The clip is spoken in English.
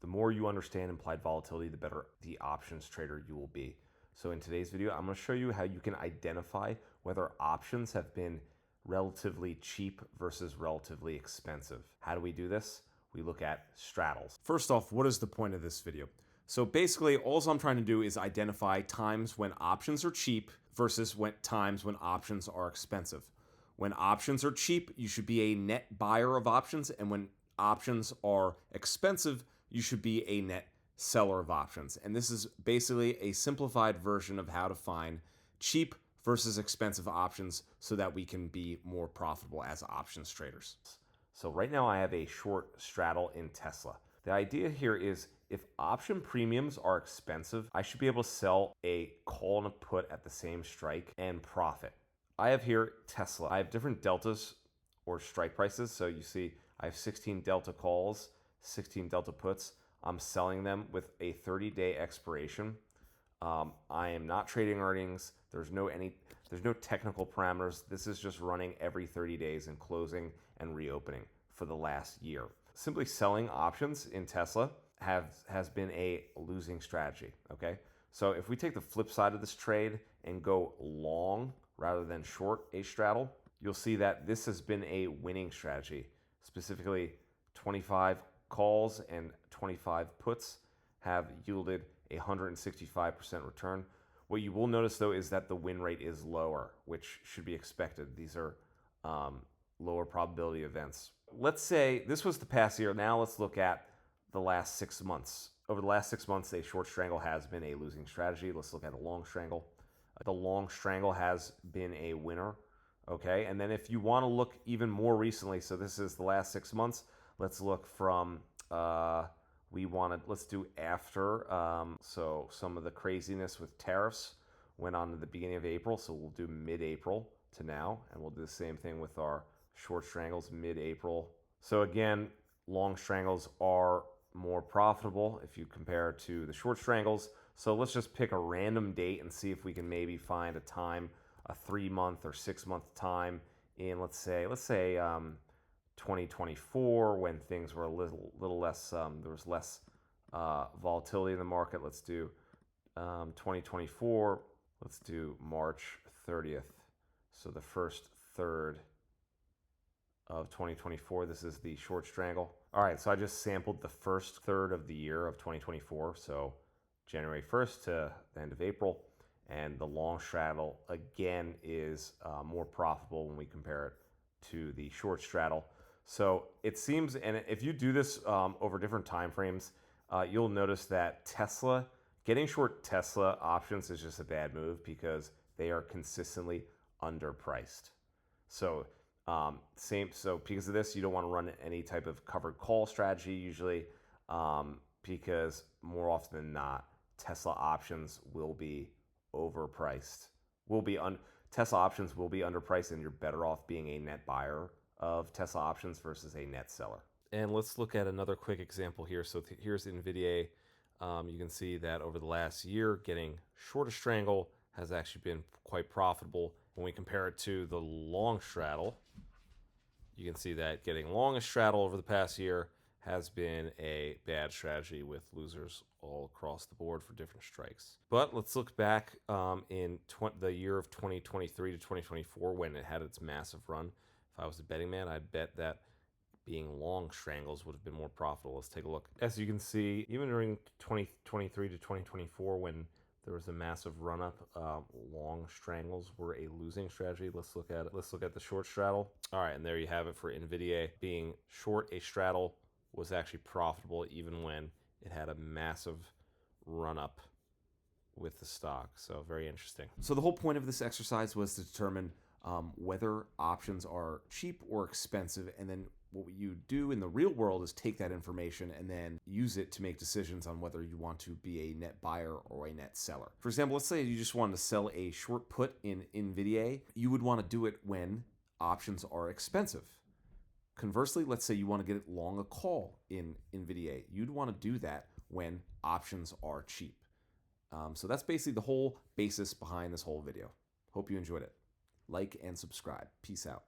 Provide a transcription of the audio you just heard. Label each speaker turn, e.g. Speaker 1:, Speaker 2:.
Speaker 1: more you understand implied volatility, the better the options trader you will be. So in today's video, I'm going to show you how you can identify whether options have been relatively cheap versus relatively expensive. How do we do this? We look at straddles. First off, what is the point of this video? So basically, all I'm trying to do is identify times when options are cheap versus times when options are expensive. When options are cheap, you should be a net buyer of options, and when options are expensive, you should be a net seller of options. And this is basically a simplified version of how to find cheap versus expensive options so that we can be more profitable as options traders. So right now I have a short straddle in Tesla. The idea here is if option premiums are expensive, I should be able to sell a call and a put at the same strike and profit. I have here Tesla. I have different deltas or strike prices. So you see I have 16 delta calls, 16 delta puts. I'm selling them with a 30-day expiration. I am not trading earnings. There's no technical parameters. This is just running every 30 days and closing and reopening for the last year. Simply selling options in Tesla has been a losing strategy, okay? So if we take the flip side of this trade and go long rather than short a straddle, you'll see that this has been a winning strategy. Specifically, 25 calls and 25 puts have yielded a 165% return. What you will notice though is that the win rate is lower, which should be expected. These are lower probability events. Let's say this was the past year. Now let's look at the last 6 months. Over the last 6 months, a short strangle has been a losing strategy. Let's look at a long strangle. The long strangle has been a winner. Okay, and then if you want to look even more recently, so this is the last 6 months. Let's look from let's do after. So some of the craziness with tariffs went on at the beginning of April. So we'll do mid-April to now, and we'll do the same thing with our short strangles mid-April. So again, long strangles are more profitable if you compare to the short strangles. So let's just pick a random date and see if we can maybe find a time, a 3-month or 6-month time in, let's say 2024, when things were a little less, there was less volatility in the market. Let's do 2024. Let's do March 30th. So the first third of 2024. This is the short strangle. All right, so I just sampled the first third of the year of 2024. So January 1st to the end of April. And the long straddle, again, is more profitable when we compare it to the short straddle. So it seems, and if you do this over different time frames, you'll notice that getting short Tesla options is just a bad move because they are consistently underpriced. So because of this, you don't want to run any type of covered call strategy usually, because more often than not, Tesla options will be overpriced. Tesla options will be underpriced, and you're better off being a net buyer of Tesla options versus a net seller. And let's look at another quick example here. So here's NVDA. You can see that over the last year, getting short a strangle has actually been quite profitable. When we compare it to the long straddle, you can see that getting long a straddle over the past year has been a bad strategy with losers all across the board for different strikes. But let's look back in the year of 2023 to 2024 when it had its massive run. If I was a betting man, I'd bet that being long strangles would have been more profitable. Let's take a look. As you can see, even during 2023 to 2024 when there was a massive run-up, long strangles were a losing strategy. Let's look at it. Let's look at the short straddle. All right, and there you have it for NVDA. Being short a straddle was actually profitable even when it had a massive run-up with the stock. So very interesting. So the whole point of this exercise was to determine whether options are cheap or expensive, and then what you do in the real world is take that information and then use it to make decisions on whether you want to be a net buyer or a net seller. For example, let's say you just wanted to sell a short put in NVDA. You would want to do it when options are expensive. Conversely, let's say you want to get it long a call in NVDA. You'd want to do that when options are cheap. So that's basically the whole basis behind this whole video. Hope you enjoyed it. Like and subscribe. Peace out.